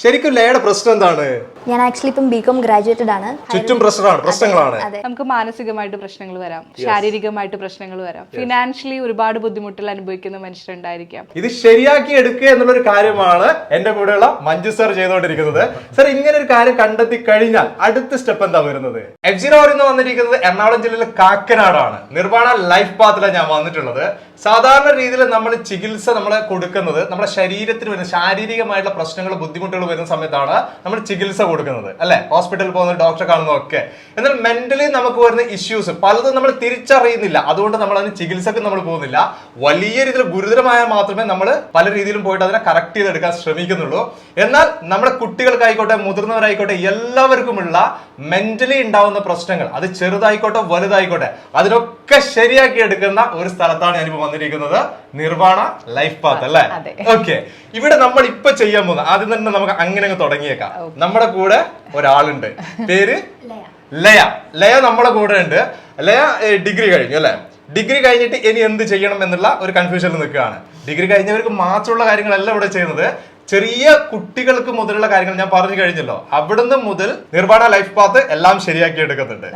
ശരിക്കും ലയയുടെ പ്രശ്നം എന്താണ്? ഞാൻ ആക്ച്വലി ഇപ്പം ബികോം ഗ്രാജുവേറ്റഡ് ആണ്. ചുറ്റും പ്രശ്നങ്ങളാണ്. നമുക്ക് മാനസികമായിട്ട് പ്രശ്നങ്ങൾ വരാം, ശാരീരികമായിട്ട് പ്രശ്നങ്ങൾ വരാം, ഫിനാൻഷ്യലി ഒരുപാട് ബുദ്ധിമുട്ടുകൾ അനുഭവിക്കുന്ന മനുഷ്യരുണ്ടായിരിക്കാം. ഇത് ശരിയാക്കി എടുക്കുക എന്നുള്ളൊരു കാര്യമാണ് എന്റെ കൂടെയുള്ള മഞ്ജു സാർ ചെയ്തുകൊണ്ടിരിക്കുന്നത്. സാർ, ഇങ്ങനെ ഒരു കാര്യം കണ്ടെത്തി കഴിഞ്ഞാൽ അടുത്ത സ്റ്റെപ്പ് എന്താ വരുന്നത്? F0 എന്ന് വന്നിരിക്കുന്നത് എറണാകുളം ജില്ലയിലെ കാക്കനാടാണ്. നിർവാണ ലൈഫ് പാത്തിലാണ് ഞാൻ വന്നിട്ടുള്ളത്. സാധാരണ രീതിയിൽ നമ്മൾ ചികിത്സ കൊടുക്കുന്നത് നമ്മുടെ ശരീരത്തിന് വരുന്ന ശാരീരികമായിട്ടുള്ള പ്രശ്നങ്ങൾ, ബുദ്ധിമുട്ടുകൾ വരുന്ന സമയത്താണ് നമ്മൾ ചികിത്സ കൊടുക്കുന്നത്, അല്ലെ? ഹോസ്പിറ്റലിൽ പോകുന്നത്, ഡോക്ടറെ കാണുന്നതൊക്കെ. എന്നാൽ മെന്റലി നമുക്ക് വരുന്ന ഇഷ്യൂസ് പലതും നമ്മൾ തിരിച്ചറിയുന്നില്ല. അതുകൊണ്ട് നമ്മൾ അതിന് ചികിത്സക്ക് നമ്മൾ പോകുന്നില്ല. വലിയ രീതിയിൽ ഗുരുതരമായ മാത്രമേ നമ്മൾ പല രീതിയിലും പോയിട്ട് അതിനെ കറക്റ്റ് ചെയ്തെടുക്കാൻ ശ്രമിക്കുന്നുള്ളൂ. എന്നാൽ നമ്മുടെ കുട്ടികൾക്കായിക്കോട്ടെ, മുതിർന്നവരായിക്കോട്ടെ, എല്ലാവർക്കുമുള്ള മെന്റലി ഉണ്ടാവുന്ന പ്രശ്നങ്ങൾ, അത് ചെറുതായിക്കോട്ടെ വലുതായിക്കോട്ടെ, അതിനൊക്കെ ശരിയാക്കി എടുക്കുന്ന ഒരു സ്ഥലത്താണ് ഞാനിപ്പോ വന്നിരിക്കുന്നത്. നിർവാണ ലൈഫ് പാത്ത്, അല്ലെ? ഓക്കെ. ഇവിടെ നമ്മൾ ഇപ്പൊ ചെയ്യാൻ പോകുന്ന ആദ്യം തന്നെ നമുക്ക് അങ്ങനെ അങ്ങ് തുടങ്ങിയേക്കാം. നമ്മുടെ കൂടെ ഒരാളുണ്ട്, പേര് ലയ. ലയ നമ്മുടെ കൂടെ ഉണ്ട്. ലയ ഡിഗ്രി കഴിഞ്ഞു, അല്ലെ? ഡിഗ്രി കഴിഞ്ഞിട്ട് ഇനി എന്ത് ചെയ്യണം എന്നുള്ള ഒരു കൺഫ്യൂഷനിൽ നിൽക്കുകയാണ്. ഡിഗ്രി കഴിഞ്ഞവർക്ക് മാത്രമുള്ള കാര്യങ്ങളല്ല ഇവിടെ ചെയ്യുന്നത്. ചെറിയ കുട്ടികൾക്ക് മുതലുള്ള കാര്യങ്ങൾ ഞാൻ പറഞ്ഞു കഴിഞ്ഞല്ലോ. അവിടുന്ന് മുതൽ നിർവാണ ലൈഫ് പാത്ത് എല്ലാം ശരിയാക്കി എടുക്കുന്നുണ്ട്.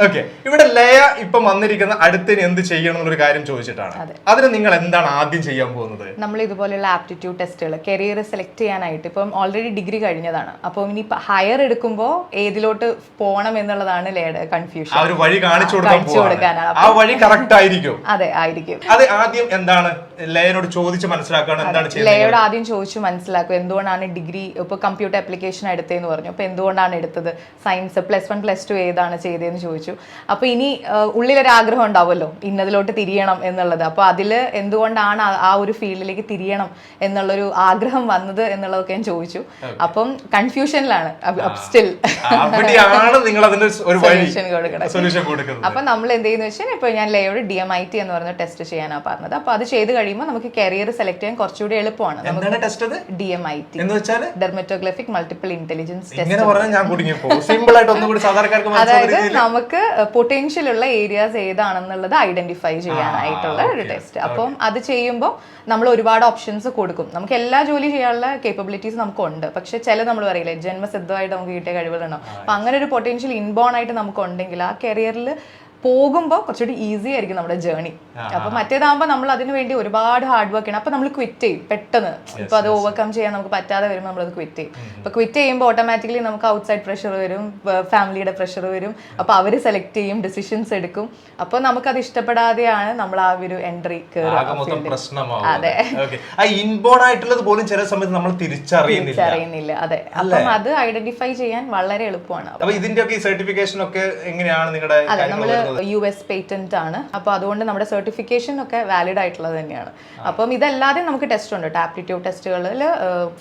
ഓക്കെ. ഇവിടെ ലയ ഇപ്പം വന്നിരിക്കുന്ന അടുത്തിന് എന്ത് ചെയ്യണം എന്നൊരു കാര്യം ചോദിച്ചിട്ടാണ്. അതിന് നിങ്ങൾ എന്താണ് ആദ്യം ചെയ്യാൻ പോകുന്നത്? നമ്മൾ ഇതുപോലെയുള്ള ആപ്റ്റിറ്റ്യൂഡ് ടെസ്റ്റുകൾ, കരിയർ സെലക്ട് ചെയ്യാനായിട്ട് ഇപ്പം ഓൾറെഡി ഡിഗ്രി കഴിഞ്ഞതാണ്. അപ്പം ഇനി ഹയർ എടുക്കുമ്പോൾ ഏതിലോട്ട് പോകണം എന്നുള്ളതാണ് ലയയുടെ കൺഫ്യൂഷൻ. ആ ഒരു വഴി കാണിച്ചു കൊടുക്കാനാണ്. ആ വഴി കറക്റ്റ് ആയിരിക്കും. അതെ, ആയിരിക്കും. അത് ആദ്യം എന്താണ് ലയനോട് ചോദിച്ച് മനസ്സിലാക്കണം. എന്താണ് ചെയ്യുന്നത്? ലയയോട് ആദ്യം ചോദിച്ചു മനസ്സിലാക്കും എന്തുകൊണ്ടാണ് ഡിഗ്രി ഇപ്പൊ കമ്പ്യൂട്ടർ ആപ്ലിക്കേഷൻ എടുത്തതെന്ന് പറഞ്ഞു. അപ്പൊ എന്തുകൊണ്ടാണ് എടുത്തത്, സയൻസ് +1 +2 ഏതാണ് ചെയ്തതെന്ന് ചോദിച്ചു. അപ്പൊ ഇനി ഉള്ളിലൊരു ആഗ്രഹം ഉണ്ടാവുമല്ലോ ഇന്നതിലോട്ട് തിരിയണം എന്നുള്ളത്. അപ്പൊ അതില് എന്തുകൊണ്ടാണ് ആ ഒരു ഫീൽഡിലേക്ക് തിരിയണം എന്നുള്ളൊരു ആഗ്രഹം വന്നത് എന്നുള്ളതൊക്കെ ഞാൻ ചോദിച്ചു. അപ്പം കൺഫ്യൂഷനിലാണ് സ്റ്റിൽ സൊല്യൂഷൻ കൊടുക്കണം. അപ്പൊ നമ്മൾ എന്ത് ചെയ്യുന്ന വെച്ചാൽ ഇപ്പൊ ഞാൻ ലയോട് DMIT എന്ന് പറഞ്ഞ ടെസ്റ്റ് ചെയ്യാനാണ് പറഞ്ഞത്. അപ്പൊ അത് ചെയ്ത് കഴിയുമ്പോൾ നമുക്ക് കരിയർ സെലക്ട് ചെയ്യാൻ കുറച്ചുകൂടി എളുപ്പമാണ്. DMIT dermatographic multiple intelligence test. അതായത് നമുക്ക് പൊട്ടൻഷ്യൽ ഉള്ള ഏരിയാസ് ഏതാണെന്നുള്ളത് ഐഡന്റിഫൈ ചെയ്യാനായിട്ടുള്ള ഒരു ടെസ്റ്റ്. അപ്പം അത് ചെയ്യുമ്പോൾ നമ്മൾ ഒരുപാട് ഓപ്ഷൻസ് കൊടുക്കും. നമുക്ക് എല്ലാ ജോലി ചെയ്യാനുള്ള കേപ്പബിലിറ്റീസ് നമുക്കുണ്ട്. പക്ഷെ ചില നമ്മൾ പറയില്ലേ ജന്മസിദ്ധമായിട്ട് നമുക്ക് കിട്ടിയ കഴിവുകളുണ്ടാവും. അപ്പൊ അങ്ങനെ ഒരു പൊട്ടൻഷ്യൽ ഇൻബോൺ ആയിട്ട് നമുക്ക് ഉണ്ടെങ്കിൽ ആ കരിയറിൽ പോകുമ്പോൾ കുറച്ചുകൂടി ഈസി ആയിരിക്കും നമ്മുടെ ജേർണി. അപ്പൊ മറ്റേതാകുമ്പോൾ നമ്മൾ അതിനു വേണ്ടി ഒരുപാട് ഹാർഡ് വർക്ക് ചെയ്യണം. അപ്പൊ നമ്മൾ ക്വിറ്റ് ചെയ്യും പെട്ടെന്ന്. ഇപ്പൊ അത് ഓവർകം ചെയ്യാൻ നമുക്ക് പറ്റാതെ വരുമ്പോൾ നമ്മളത് ക്വിറ്റ് ചെയ്യും. അപ്പൊ ക്വിറ്റ് ചെയ്യുമ്പോൾ ഓട്ടോമാറ്റിക്കലി നമുക്ക് ഔട്ട്സൈഡ് പ്രഷർ വരും, ഫാമിലിയുടെ പ്രഷർ വരും. അപ്പൊ അവര് സെലക്ട് ചെയ്യും, ഡിസിഷൻസ് എടുക്കും. അപ്പൊ നമുക്കത് ഇഷ്ടപ്പെടാതെയാണ് നമ്മൾ ആ ഒരു എൻട്രി അതെ ഇൻബോൺ ആയിട്ടുള്ളത് പോലും ചില സമയത്ത് നമ്മൾ തിരിച്ചറിയുന്നില്ല. അതെ, അപ്പം അത് ഐഡന്റിഫൈ ചെയ്യാൻ വളരെ എളുപ്പമാണ്. ഇതിന്റെ സർട്ടിഫിക്കേഷൻ ഒക്കെ എങ്ങനെയാണ് നിങ്ങളുടെ? നമ്മള് US പേറ്റന്റ് ആണ്. അപ്പൊ അതുകൊണ്ട് നമ്മുടെ സർട്ടിഫിക്കേഷൻ ഒക്കെ വാലിഡ് ആയിട്ടുള്ളത് തന്നെയാണ്. അപ്പം ഇതല്ലാതെ നമുക്ക് ടെസ്റ്റ് ഉണ്ട്. ആപ്റ്റിറ്റ്യൂഡ് ടെസ്റ്റുകളിൽ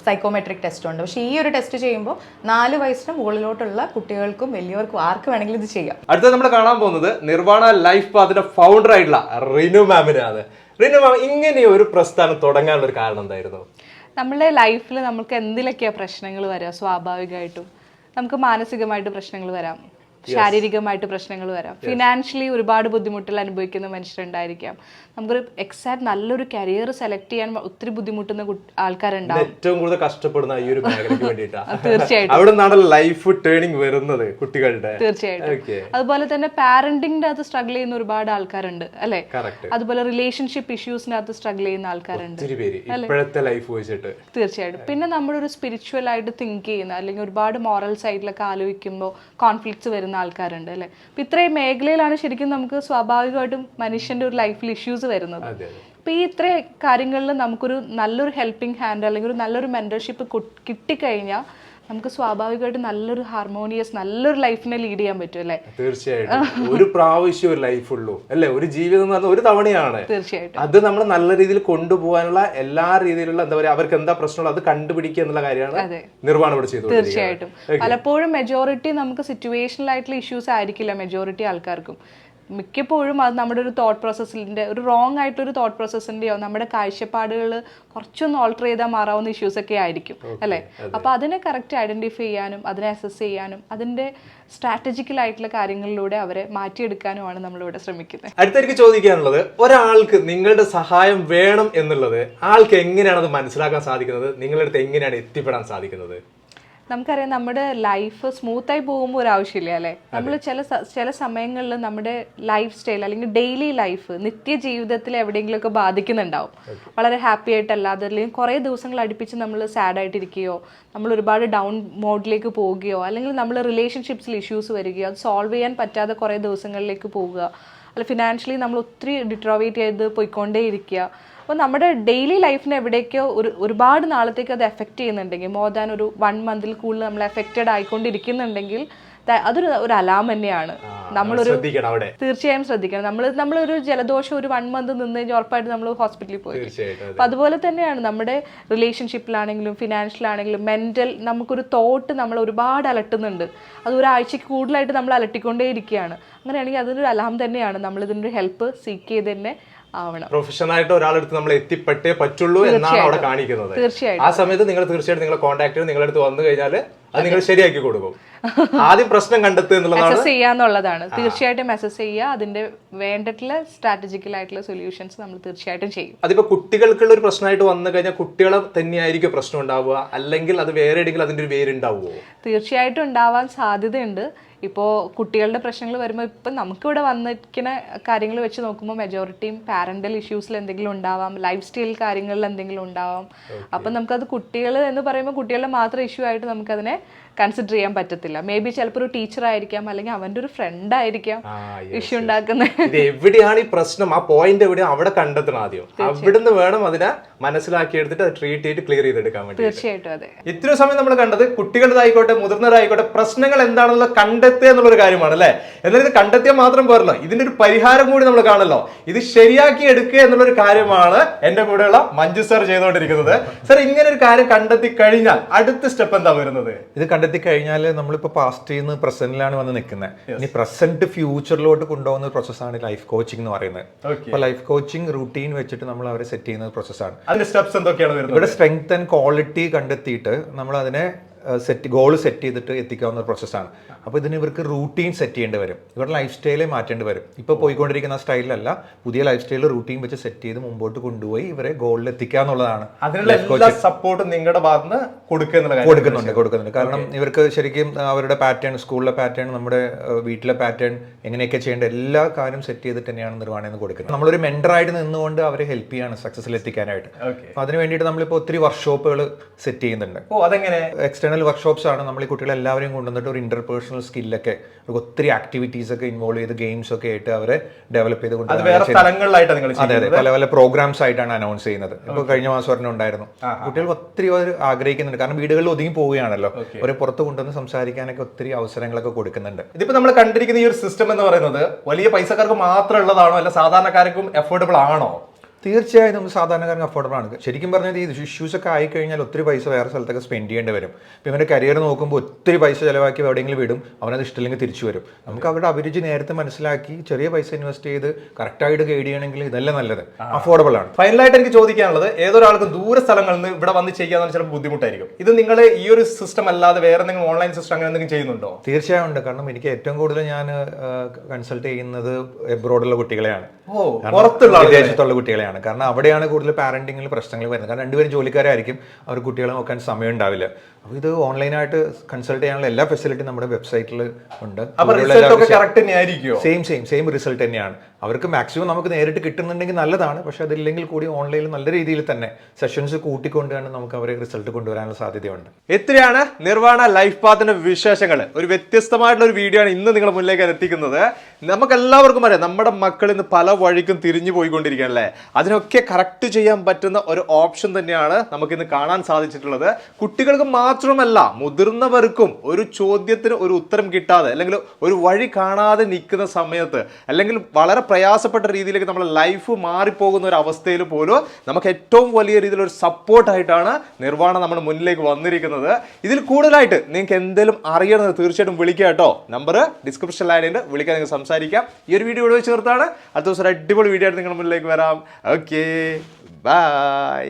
സൈക്കോമെട്രിക് ടെസ്റ്റ് ഉണ്ട്. പക്ഷെ ഈ ഒരു ടെസ്റ്റ് ചെയ്യുമ്പോൾ 4 വയസ്സിന് മുകളിലോട്ടുള്ള കുട്ടികൾക്കും വലിയവർക്കും ആർക്ക് വേണമെങ്കിലും ഇത് ചെയ്യാം. അടുത്ത നമ്മൾ കാണാൻ പോകുന്നത് നിർവാണ ലൈഫ് പാത്തിന്റെ ഫൗണ്ടർ ആയിട്ടുള്ള റിനു മാമിനാണ്. റിനു മാം, ഇങ്ങനെ ഒരു പ്രസ്ഥാനം തുടങ്ങാനുള്ള ഒരു കാരണം എന്തായിരുന്നു? നമ്മുടെ ലൈഫിൽ നമുക്ക് എന്തിലൊക്കെയാ പ്രശ്നങ്ങൾ വരാം? സ്വാഭാവികമായിട്ടും നമുക്ക് മാനസികമായിട്ട് പ്രശ്നങ്ങൾ വരാം, ശാരീരികമായിട്ട് പ്രശ്നങ്ങൾ വരാം, ഫിനാൻഷ്യലി ഒരുപാട് ബുദ്ധിമുട്ടുകൾ അനുഭവിക്കുന്ന മനുഷ്യരുണ്ടായിരിക്കാം. നമുക്കൊരു എക്സാക്ട് നല്ലൊരു കരിയർ സെലക്ട് ചെയ്യാൻ ഒത്തിരി ബുദ്ധിമുട്ടുന്ന ആൾക്കാരുണ്ടാവും. ഏറ്റവും കൂടുതൽ കഷ്ടപ്പെടുന്ന ഈ ഒരു മേഖലയ്ക്ക് വേണ്ടിയിട്ടാണ്. തീർച്ചയായിട്ടും അവിടെ നിന്നാണ് ലൈഫ് ടേണിംഗ് വരുന്നത് കുട്ടികളുടെ. തീർച്ചയായിട്ടും. അതുപോലെ തന്നെ പാരന്റിംഗിന്റെ അകത്ത് സ്ട്രഗിൾ ചെയ്യുന്ന ഒരുപാട് ആൾക്കാരുണ്ട്, അല്ലെ? അതുപോലെ റിലേഷൻഷിപ്പ് ഇഷ്യൂസിന്റെ അകത്ത് സ്ട്രഗിൾ ചെയ്യുന്ന ആൾക്കാരുണ്ട്. തീർച്ചയായിട്ടും. പിന്നെ നമ്മളൊരു സ്പിരിച്വൽ ആയിട്ട് തിങ്ക് ചെയ്യുന്ന അല്ലെങ്കിൽ ഒരുപാട് മോറൽ സൈഡിലൊക്കെ ആലോചിക്കുമ്പോൾ കോൺഫ്ലിക്ട്സ് വരുന്ന ആൾക്കാരുണ്ട്, അല്ലെ? അപ്പൊ ഇത്രയും മേഖലയിലാണ് ശരിക്കും നമുക്ക് സ്വാഭാവികമായിട്ടും മനുഷ്യന്റെ ഒരു ലൈഫിൽ ഇഷ്യൂസ് വരുന്നത്. അപ്പൊ ഈ ഇത്രയും കാര്യങ്ങളിൽ നമുക്കൊരു നല്ലൊരു ഹെൽപ്പിംഗ് ഹാൻഡ് അല്ലെങ്കിൽ ഒരു നല്ലൊരു മെന്റർഷിപ്പ് കിട്ടിക്കഴിഞ്ഞാൽ നമുക്ക് സ്വാഭാവികമായിട്ട് നല്ലൊരു ഹാർമോണിയസ് നല്ലൊരു ലൈഫിനെ ലീഡ് ചെയ്യാൻ പറ്റും, അല്ലെ? തീർച്ചയായിട്ടും. ഒരു പ്രാവശ്യം ഒരു ലൈഫ് ഉള്ളൂ, അല്ലെ? ഒരു ജീവിതം എന്ന് പറഞ്ഞാൽ ഒരു തവണയാണ്. തീർച്ചയായിട്ടും. അത് നമ്മൾ നല്ല രീതിയിൽ കൊണ്ടുപോകാനുള്ള എല്ലാ രീതിയിലുള്ള എന്താ പറയുക, അവർക്ക് എന്താ പ്രശ്നമുള്ള അത് കണ്ടുപിടിക്കുക എന്നുള്ള കാര്യമാണ് നിർവ്വാണം ഇവിടെ ചെയ്തത്. തീർച്ചയായിട്ടും. പലപ്പോഴും മെജോറിറ്റി നമുക്ക് സിറ്റുവേഷണൽ ആയിട്ടുള്ള ഇഷ്യൂസ് ആയിരിക്കില്ല മെജോറിറ്റി ആൾക്കാർക്കും. മിക്കപ്പോഴും അത് നമ്മുടെ ഒരു തോട്ട് പ്രോസസ്സിൻ്റെ ഒരു റോങ് ആയിട്ടൊരു തോട്ട് പ്രോസസ്സിൻ്റെയോ നമ്മുടെ കാഴ്ചപ്പാടുകൾ കുറച്ചൊന്ന് ഓൾട്ടർ ചെയ്താൽ മാറാവുന്ന ഇഷ്യൂസ് ഒക്കെ ആയിരിക്കും, അല്ലേ? അപ്പോൾ അതിനെ കറക്റ്റ് ഐഡന്റിഫൈ ചെയ്യാനും അതിനെ അസസ് ചെയ്യാനും അതിൻ്റെ സ്ട്രാറ്റജിക്കലായിട്ടുള്ള കാര്യങ്ങളിലൂടെ അവരെ മാറ്റിയെടുക്കാനുമാണ് നമ്മളിവിടെ ശ്രമിക്കുന്നത്. അടുത്തെനിക്ക് ചോദിക്കാനുള്ളത്, ഒരാൾക്ക് നിങ്ങളുടെ സഹായം വേണം എന്നുള്ളത് ആൾക്ക് എങ്ങനെയാണ് അത് മനസ്സിലാക്കാൻ സാധിക്കുന്നത്? നിങ്ങളുടെ അടുത്ത് എങ്ങനെയാണ് എത്തിപ്പെടാൻ സാധിക്കുന്നത്? നമുക്കറിയാം നമ്മുടെ ലൈഫ് സ്മൂത്തായി പോകുമ്പോൾ ഒരു ആവശ്യമില്ല അല്ലേ. നമ്മൾ ചില സമയങ്ങളിൽ നമ്മുടെ ലൈഫ് സ്റ്റൈൽ അല്ലെങ്കിൽ ഡെയിലി ലൈഫ് നിത്യജീവിതത്തിൽ എവിടെയെങ്കിലുമൊക്കെ ബാധിക്കുന്നുണ്ടാവും. വളരെ ഹാപ്പി ആയിട്ടല്ലാതെ അല്ലെങ്കിൽ കുറേ ദിവസങ്ങൾ അടുപ്പിച്ച് നമ്മൾ സാഡ് ആയിട്ടിരിക്കുകയോ നമ്മൾ ഒരുപാട് ഡൗൺ മോഡിലേക്ക് പോവുകയോ അല്ലെങ്കിൽ നമ്മൾ റിലേഷൻഷിപ്സിൽ ഇഷ്യൂസ് വരികയോ അത് സോൾവ് ചെയ്യാൻ പറ്റാതെ കുറേ ദിവസങ്ങളിലേക്ക് പോവുക, അല്ല ഫിനാൻഷ്യലി നമ്മൾ ഒത്തിരി ഡിട്രോവേറ്റ് ചെയ്ത് പോയിക്കൊണ്ടേ ഇരിക്കുക. അപ്പോൾ നമ്മുടെ ഡെയിലി ലൈഫിനെ എവിടേക്കോ ഒരുപാട് നാളത്തേക്ക് അത് എഫക്റ്റ് ചെയ്യുന്നുണ്ടെങ്കിൽ, മോർ ദാൻ ഒരു 1 മന്തിൽ കൂടുതൽ നമ്മൾ എഫക്റ്റഡ് ആയിക്കൊണ്ടിരിക്കുന്നുണ്ടെങ്കിൽ അതൊരു അലാം തന്നെയാണ്. നമ്മളൊരു തീർച്ചയായും ശ്രദ്ധിക്കണം. നമ്മളൊരു ജലദോഷം ഒരു 1 മന്ത് നിന്ന് കഴിഞ്ഞാൽ ഉറപ്പായിട്ട് നമ്മൾ ഹോസ്പിറ്റലിൽ പോയി. അപ്പം അതുപോലെ തന്നെയാണ് നമ്മുടെ റിലേഷൻഷിപ്പിലാണെങ്കിലും ഫിനാൻഷ്യലാണെങ്കിലും മെന്റൽ നമുക്കൊരു തോട്ട് നമ്മൾ ഒരുപാട് അലട്ടുന്നുണ്ട്. അത് ഒരാഴ്ചക്ക് കൂടുതലായിട്ട് നമ്മൾ അലട്ടിക്കൊണ്ടേ ഇരിക്കുകയാണ്. അങ്ങനെയാണെങ്കിൽ അതൊരു അലാം തന്നെയാണ്. നമ്മൾ ഇതിൻ്റെ ഹെൽപ്പ് സീക്ക് ചെയ്ത് തന്നെ ആവണം. പ്രൊഫഷണൽ ആയിട്ട് ഒരാളെടുത്ത് നമ്മൾ എത്തിപ്പെട്ടേ പറ്റുള്ളൂ എന്നാണ് അവിടെ കാണിക്കുന്നത്. തീർച്ചയായിട്ടും ആ സമയത്ത് നിങ്ങൾ തീർച്ചയായിട്ടും നിങ്ങളെ കോൺടാക്ട് ചെയ്ത് നിങ്ങളുടെ അടുത്ത് വന്നു കഴിഞ്ഞാൽ അത് നിങ്ങൾ ശരിയാക്കി കൊടുക്കും. ആദ്യം പ്രശ്നം കണ്ടെത്തുക എന്നുള്ളതാണ്, ചെയ്യാന്നുള്ളതാണ്. തീർച്ചയായിട്ടും അസസ് ചെയ്യുക, അതിന്റെ വേണ്ടിട്ടുള്ള സ്ട്രാറ്റജിക്കൽ ആയിട്ടുള്ള സൊല്യൂഷൻസ് നമ്മൾ തീർച്ചയായിട്ടും ചെയ്യും. അതിപ്പോ കുട്ടികൾക്കുള്ള ഒരു പ്രശ്നമായിട്ട് വന്നു കഴിഞ്ഞാൽ കുട്ടികളെ തന്നെയായിരിക്കും പ്രശ്നം ഉണ്ടാവുക, അല്ലെങ്കിൽ അത് വേറെ എവിടെയെങ്കിലും അതിന്റെ ഒരു വേരുണ്ടാവുമോ? തീർച്ചയായിട്ടും ഉണ്ടാവാൻ സാധ്യതയുണ്ട്. ഇപ്പോൾ കുട്ടികളുടെ പ്രശ്നങ്ങൾ വരുമ്പോൾ ഇപ്പം നമുക്കിവിടെ വന്നിരിക്കുന്ന കാര്യങ്ങൾ വെച്ച് നോക്കുമ്പോൾ മെജോറിറ്റിയും പാരന്റൽ ഇഷ്യൂസിൽ എന്തെങ്കിലും ഉണ്ടാവാം, ലൈഫ് സ്റ്റൈൽ കാര്യങ്ങളിൽ എന്തെങ്കിലും ഉണ്ടാവാം. അപ്പം നമുക്കത് കുട്ടികൾ എന്ന് പറയുമ്പോൾ കുട്ടികളുടെ മാത്രം ഇഷ്യൂ ആയിട്ട് നമുക്കതിനെ കൺസിഡർ ചെയ്യാൻ പറ്റത്തില്ല. മേ ബി ചിലപ്പോൾ ഒരു ടീച്ചർ ആയിരിക്കാം, അല്ലെങ്കിൽ അവൻ്റെ ഒരു ഫ്രണ്ട് ആയിരിക്കാം ഇഷ്യൂ ഉണ്ടാക്കുന്നത്. എവിടെയാണ് ഈ പ്രശ്നം, ആ പോയിന്റ് എവിടെയാണ് അവിടെ കണ്ടെത്തണം. ആദ്യം അവിടുന്ന് വേണം അതിനെ മനസ്സിലാക്കി എടുത്തിട്ട് അത് ട്രീറ്റ് ചെയ്ത് ക്ലിയർ ചെയ്തെടുക്കാൻ വേണ്ടി. തീർച്ചയായിട്ടും അതെ. ഇത്രയും സമയം നമ്മൾ കണ്ടത് കുട്ടികളുടേതായിക്കോട്ടെ മുതിർന്നവരായിക്കോട്ടെ പ്രശ്നങ്ങൾ എന്താണെന്നുള്ള കണ്ടെത്തുക എന്നുള്ളൊരു കാര്യമാണ് അല്ലെ. എന്നാൽ ഇത് കണ്ടെത്തിയാൽ മാത്രം പോരല്ലോ, ഇതിന്റെ ഒരു പരിഹാരം കൂടി നമ്മൾ കാണല്ലോ. ഇത് ശരിയാക്കി എടുക്കുക എന്നുള്ളൊരു കാര്യമാണ് എന്റെ കൂടെയുള്ള മഞ്ജു സാർ ചെയ്തുകൊണ്ടിരിക്കുന്നത്. സാർ, ഇങ്ങനെ ഒരു കാര്യം കണ്ടെത്തി കഴിഞ്ഞാൽ അടുത്ത സ്റ്റെപ്പ് എന്താ വരുന്നത്? ഇത് കണ്ടെത്തി കഴിഞ്ഞാൽ നമ്മളിപ്പോൾ പാസ്റ്റിൽ നിന്ന് പ്രസന്റിലാണ് വന്ന് നിൽക്കുന്നത്. ഇനി പ്രസന്റ് ഫ്യൂച്ചറിലോട്ട് കൊണ്ടുപോകുന്ന പ്രോസസ്സാണ് ലൈഫ് കോച്ചിങ് എന്ന് പറയുന്നത്. അപ്പോൾ ലൈഫ് കോച്ചിങ് റൂട്ടീൻ വെച്ചിട്ട് നമ്മൾ അവരെ സെറ്റ് ചെയ്യുന്ന പ്രോസസ്സാണ്. അതിന്റെ സ്റ്റെപ്സ് എന്തൊക്കെയാണ് വരുന്നത്? ഇവിടെ സ്ട്രെങ്ത് ആൻഡ് ക്വാളിറ്റി കണ്ടെത്തിയിട്ട് നമ്മൾ അതിനെ ഗോൾ സെറ്റ് ചെയ്തിട്ട് എത്തിക്കാവുന്ന ഒരു പ്രോസസ്സാണ്. അപ്പോൾ ഇതിന് ഇവർക്ക് റൂട്ടീൻ സെറ്റ് ചെയ്യേണ്ടി വരും, ഇവരുടെ ലൈഫ് സ്റ്റൈലേ മാറ്റേണ്ടി വരും. ഇപ്പോൾ പോയിക്കൊണ്ടിരിക്കുന്ന സ്റ്റൈലിലല്ല, പുതിയ ലൈഫ് സ്റ്റൈൽ റൂട്ടീൻ വെച്ച് സെറ്റ് ചെയ്ത് മുമ്പോട്ട് കൊണ്ടുപോയി ഇവരെ ഗോളിൽ എത്തിക്കുക എന്നുള്ളതാണ്. അതിനുള്ള എല്ലാ സപ്പോർട്ടും നിങ്ങളുടെ ഭാഗത്ത് കൊടുക്കുന്നുണ്ട്. കാരണം ഇവർക്ക് ശരിക്കും അവരുടെ പാറ്റേൺ, സ്കൂളിലെ പാറ്റേൺ, നമ്മുടെ വീട്ടിലെ പാറ്റേൺ, എങ്ങനെയൊക്കെ ചെയ്യേണ്ട എല്ലാ കാര്യം സെറ്റ് ചെയ്തിട്ട് തന്നെയാണ് നിർവ്വാണെന്ന് കൊടുക്കുന്നത്. നമ്മളൊരു മെന്ററായിട്ട് നിന്നുകൊണ്ട് അവരെ ഹെൽപ്പ് ചെയ്യാണ് സക്സസിൽ എത്തിക്കാനായിട്ട്. അപ്പോൾ അതിന് വേണ്ടിയിട്ട് നമ്മളിപ്പോൾ ഒത്തിരി വർക്ക്ഷോപ്പുകൾ സെറ്റ് ചെയ്യുന്നുണ്ട്. എക്സ്റ്റേണൽ വർക്ക്ഷോപ്സ് ആണ്. നമ്മൾ ഈ കുട്ടികളെ എല്ലാവരെയും കൊണ്ടുവന്നിട്ട് ഒരു ഇന്റർപേഴ്സണൽ സ്കില്ലൊക്കെ, ഒത്തിരി ആക്ടിവിറ്റീസ് ഒക്കെ ഇൻവോൾവ് ചെയ്ത് ഗെയിംസ് ഒക്കെ ആയിട്ട് അവരെ ഡെവലപ്പ് ചെയ്ത് അതെ പല പല പ്രോഗ്രാംസ് ആയിട്ടാണ് അനൗൺസ് ചെയ്യുന്നത്. ഇപ്പോൾ കഴിഞ്ഞ മാസം ഒരെണ്ണം ഉണ്ടായിരുന്നു. കുട്ടികൾ ഒത്തിരി ആഗ്രഹിക്കുന്നുണ്ട്, കാരണം വീടുകളിൽ ഒതുങ്ങി പോവുകയാണല്ലോ. അവരെ പുറത്ത് കൊണ്ടുവന്ന് സംസാരിക്കാനൊക്കെ ഒത്തിരി അവസരങ്ങളൊക്കെ കൊടുക്കുന്നുണ്ട്. ഇതിപ്പോ നമ്മൾ കണ്ടിരിക്കുന്ന ഈ ഒരു സിസ്റ്റം എന്ന് പറയുന്നത് വലിയ പൈസക്കാർക്ക് മാത്രം ഉള്ളതാണോ, അല്ല സാധാരണക്കാർക്കും അഫോർഡബിൾ ആണോ? തീർച്ചയായും നമുക്ക് സാധാരണക്കാർക്ക് അഫോർഡബിൾ ആണ്. ശരിക്കും പറഞ്ഞാൽ ഈ ഇഷ്യൂസ് ഒക്കെ ആയിക്കഴിഞ്ഞാൽ ഒത്തിരി പൈസ വേറെ സ്ഥലത്തൊക്കെ സ്പെൻഡ് ചെയ്യേണ്ടി വരും. ഇപ്പം ഇവൻ്റെ കരിയർ നോക്കുമ്പോൾ ഒത്തിരി പൈസ ചിലവാക്കി എവിടെയെങ്കിലും വിടും, അവനത് ഇഷ്ടമില്ലെങ്കിൽ തിരിച്ചു വരും. നമുക്ക് അവരുടെ അഭിരുചി നേരത്തെ മനസ്സിലാക്കി ചെറിയ പൈസ ഇൻവെസ്റ്റ് ചെയ്ത് കറക്റ്റായിട്ട് ഗൈഡ് ചെയ്യണമെങ്കിൽ ഇതല്ല നല്ലത്, അഫോർഡബിൾ ആണ്. ഫൈനലായിട്ട് എനിക്ക് ചോദിക്കാനുള്ളത്, ഏതൊരാൾക്കും ദൂര സ്ഥലങ്ങളിൽ നിന്ന് ഇവിടെ വന്ന് ചെയ്യാന്ന് ചില ബുദ്ധിമുട്ടായിരിക്കും. ഇത് നിങ്ങൾ ഈ ഒരു സിസ്റ്റം അല്ലാതെ വേറെ എന്തെങ്കിലും ഓൺലൈൻ സിസ്റ്റം അങ്ങനെ എന്തെങ്കിലും ചെയ്യുന്നുണ്ടോ? തീർച്ചയായും ഉണ്ട്. കാരണം എനിക്ക് ഏറ്റവും കൂടുതൽ ഞാൻ കൺസൾട്ട് ചെയ്യുന്നത് എബ്രോഡുള്ള കുട്ടികളെയാണ്, വിദേശത്തുള്ള കുട്ടികളെയാണ്. കാരണം അവിടെയാണ് കൂടുതൽ പാരന്റിങ്ങിൽ പ്രശ്നങ്ങൾ വരുന്നത്. കാരണം രണ്ടുപേരും ജോലിക്കാരായിരിക്കും, അവർ കുട്ടികളെ നോക്കാൻ സമയം ഉണ്ടാവില്ല. അപ്പോൾ ഇത് ഓൺലൈനായിട്ട് കൺസൾട്ട് ചെയ്യാനുള്ള എല്ലാ ഫെസിലിറ്റിയും നമ്മുടെ വെബ്സൈറ്റിൽ ഉണ്ട്. സെയിം റിസൾട്ട് തന്നെയാണ്. അവർക്ക് മാക്സിമം നമുക്ക് നേരിട്ട് കിട്ടുന്നുണ്ടെങ്കിൽ നല്ലതാണ്, പക്ഷെ അതില്ലെങ്കിൽ കൂടി ഓൺലൈനിൽ നല്ല രീതിയിൽ തന്നെ സെഷൻസ് കൂട്ടിക്കൊണ്ടാണ് നമുക്ക് അവരെ റിസൾട്ട് കൊണ്ടുവരാനുള്ള സാധ്യതയുണ്ട്. എത്രയാണ് നിർവ്വാണ ലൈഫ് പാത്തിന്റെ വിശേഷങ്ങൾ. ഒരു വ്യത്യസ്തമായിട്ടുള്ള ഒരു വീഡിയോ ആണ് ഇന്ന് നിങ്ങളുടെ മുന്നിലേക്ക് എത്തിക്കുന്നത്. നമുക്ക് എല്ലാവർക്കും അറിയാം, നമ്മുടെ മക്കൾ ഇന്ന് പല വഴിക്കും തിരിഞ്ഞു പോയിക്കൊണ്ടിരിക്കുകയല്ലേ. അതിനൊക്കെ കറക്റ്റ് ചെയ്യാൻ പറ്റുന്ന ഒരു ഓപ്ഷൻ തന്നെയാണ് നമുക്കിന്ന് കാണാൻ സാധിച്ചിട്ടുള്ളത്. കുട്ടികൾക്ക് മാത്രമല്ല, മുതിർന്നവർക്കും ഒരു ചോദ്യത്തിന് ഒരു ഉത്തരം കിട്ടാതെ, അല്ലെങ്കിൽ ഒരു വഴി കാണാതെ നിൽക്കുന്ന സമയത്ത്, അല്ലെങ്കിൽ വളരെ പ്രയാസപ്പെട്ട രീതിയിലേക്ക് നമ്മുടെ ലൈഫ് മാറിപ്പോകുന്ന ഒരു അവസ്ഥയിൽ പോലും നമുക്ക് ഏറ്റവും വലിയ രീതിയിലൊരു സപ്പോർട്ടായിട്ടാണ് നിർവ്വാണ നമ്മുടെ മുന്നിലേക്ക് വന്നിരിക്കുന്നത്. ഇതിൽ കൂടുതലായിട്ട് നിങ്ങൾക്ക് എന്തെങ്കിലും അറിയണമെന്ന് തീർച്ചയായിട്ടും വിളിക്കുക കേട്ടോ. നമ്പർ ഡിസ്ക്രിപ്ഷൻ ലൈനിൽ വിളിക്കാൻ നിങ്ങൾക്ക് സംസാരിക്കാം. ഈ ഒരു വീഡിയോ ഇവിടെ വെച്ച് നിർത്താണ്. അടുത്ത ദിവസം ഒരു അടിപൊളി വീഡിയോ ആയിട്ട് നിങ്ങളുടെ മുന്നിലേക്ക് വരാം. Okay, by.